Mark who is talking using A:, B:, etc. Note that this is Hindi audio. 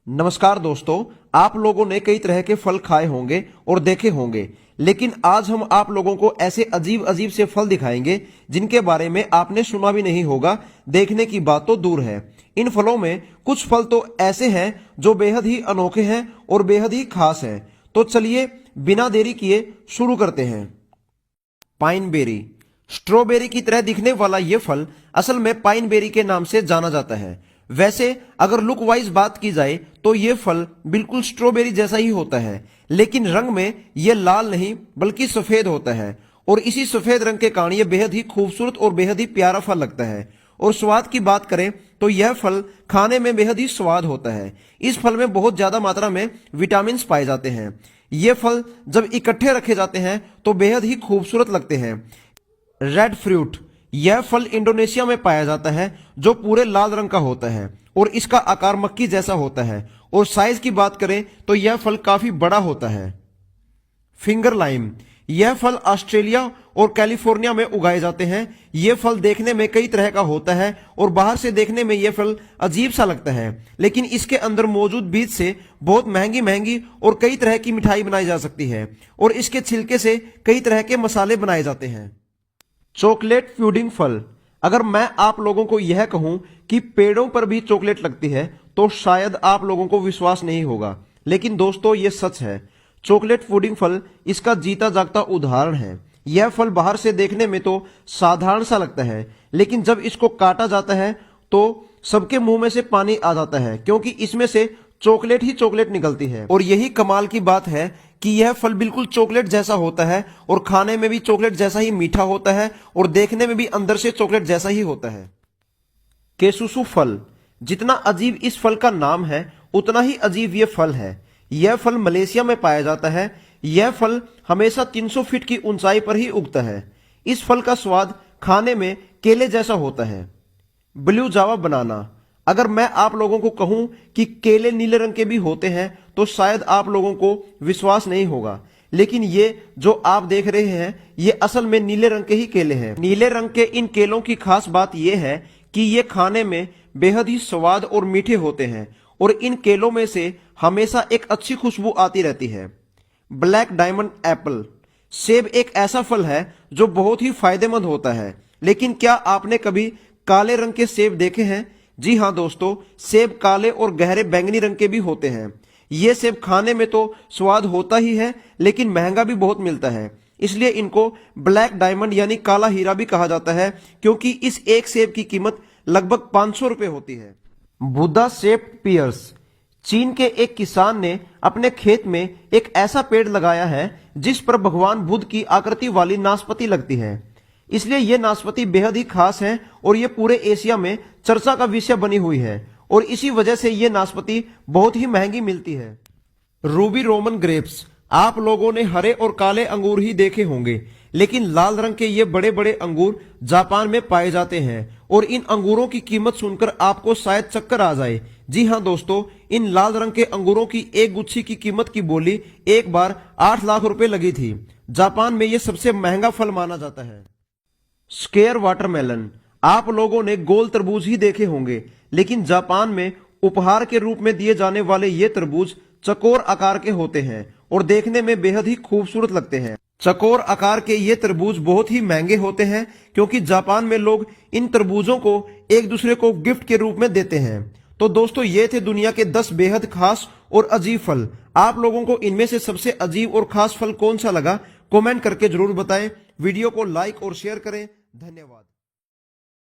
A: नमस्कार दोस्तों, आप लोगों ने कई तरह के फल खाए होंगे और देखे होंगे, लेकिन आज हम आप लोगों को ऐसे अजीब अजीब से फल दिखाएंगे जिनके बारे में आपने सुना भी नहीं होगा। देखने की बात तो दूर है। इन फलों में कुछ फल तो ऐसे हैं जो बेहद ही अनोखे हैं और बेहद ही खास हैं। तो चलिए बिना देरी किए शुरू करते हैं। Pine berry. स्ट्रॉबेरी की तरह दिखने वाला यह फल असल में पाइन बेरी के नाम से जाना जाता है। वैसे अगर लुक वाइज बात की जाए तो यह फल बिल्कुल स्ट्रॉबेरी जैसा ही होता है, लेकिन रंग में यह लाल नहीं बल्कि सफेद होता है और इसी सफेद रंग के कारण यह बेहद ही खूबसूरत और बेहद ही प्यारा फल लगता है। और स्वाद की बात करें तो यह फल खाने में बेहद ही स्वाद होता है। इस फल में बहुत ज्यादा मात्रा में विटामिन पाए जाते हैं। ये फल जब इकट्ठे रखे जाते हैं तो बेहद ही खूबसूरत लगते हैं। Red fruit. यह फल इंडोनेशिया में पाया जाता है जो पूरे लाल रंग का होता है और इसका आकार मक्की जैसा होता है और साइज की बात करें तो यह फल काफी बड़ा होता है। Finger lime. यह फल ऑस्ट्रेलिया और कैलिफोर्निया में उगाए जाते हैं। यह फल देखने में कई तरह का होता है और बाहर से देखने में यह फल अजीब सा लगता है, लेकिन इसके अंदर मौजूद बीज से बहुत महंगी महंगी और कई तरह की मिठाई बनाई जा सकती है और इसके छिलके से कई तरह के मसाले बनाए जाते हैं। चॉकलेट पुडिंग फल। अगर मैं आप लोगों को यह कहूं कि पेड़ों पर भी चॉकलेट लगती है तो शायद आप लोगों को विश्वास नहीं होगा, लेकिन दोस्तों यह सच है। चॉकलेट पुडिंग फल इसका जीता जागता उदाहरण है। यह फल बाहर से देखने में तो साधारण सा लगता है, लेकिन जब इसको काटा जाता है तो सबके मुंह में से पानी आ जाता है, क्योंकि इसमें से चॉकलेट ही चॉकलेट निकलती है। और यही कमाल की बात है कि यह फल बिल्कुल चॉकलेट जैसा होता है और खाने में भी चॉकलेट जैसा ही मीठा होता है और देखने में भी अंदर से चॉकलेट जैसा ही होता है। केसुसु फल। जितना अजीब इस फल का नाम है उतना ही अजीब यह फल है। यह फल मलेशिया में पाया जाता है। यह फल हमेशा 300 फीट की ऊंचाई पर ही उगता है। इस फल का स्वाद खाने में केले जैसा होता है। ब्लू जावा बनाना। अगर मैं आप लोगों को कहूं कि केले नीले रंग के भी होते हैं तो शायद आप लोगों को विश्वास नहीं होगा, लेकिन ये जो आप देख रहे हैं ये असल में नीले रंग के ही केले हैं। नीले रंग के इन केलों की खास बात यह है कि ये खाने में बेहद ही स्वाद और मीठे होते हैं और इन केलों में से हमेशा एक अच्छी खुशबू आती रहती है। Black diamond Apple. सेब एक ऐसा फल है जो बहुत ही फायदेमंद होता है, लेकिन क्या आपने कभी काले रंग के सेब देखे हैं? जी हाँ दोस्तों, सेब काले और गहरे बैंगनी रंग के भी होते हैं। ये सेब खाने में तो स्वाद होता ही है, लेकिन महंगा भी बहुत मिलता है, इसलिए इनको ब्लैक डायमंड यानी काला हीरा भी कहा जाता है, क्योंकि इस एक सेब की कीमत लगभग 500 रुपए होती है। Buddha shaped pears. चीन के एक किसान ने अपने खेत में एक ऐसा पेड़ लगाया है जिस पर भगवान बुद्ध की आकृति वाली नाशपाती लगती है, इसलिए यह नाशपाती बेहद ही खास है और यह पूरे एशिया में चर्चा का विषय बनी हुई है और इसी वजह से यह नाशपाती बहुत ही महंगी मिलती है। Ruby Roman grapes. आप लोगों ने हरे और काले अंगूर ही देखे होंगे, लेकिन लाल रंग के ये बड़े बड़े अंगूर जापान में पाए जाते हैं और इन अंगूरों की कीमत सुनकर आपको शायद चक्कर आ जाए। जी हाँ दोस्तों, इन लाल रंग के अंगूरों की एक गुच्छी की कीमत की बोली एक बार 8 लाख रुपए लगी थी। जापान में यह सबसे महंगा फल माना जाता है। Square watermelon. आप लोगों ने गोल तरबूज ही देखे होंगे, लेकिन जापान में उपहार के रूप में दिए जाने वाले ये तरबूज चकोर आकार के होते हैं और देखने में बेहद ही खूबसूरत लगते हैं। चकोर आकार के ये तरबूज बहुत ही महंगे होते हैं, क्योंकि जापान में लोग इन तरबूजों को एक दूसरे को गिफ्ट के रूप में देते हैं। तो दोस्तों ये थे दुनिया के 10 बेहद खास और अजीब फल। आप लोगों को इनमें से सबसे अजीब और खास फल कौन सा लगा, कमेंट करके जरूर बताएं। वीडियो को लाइक और शेयर करें। धन्यवाद।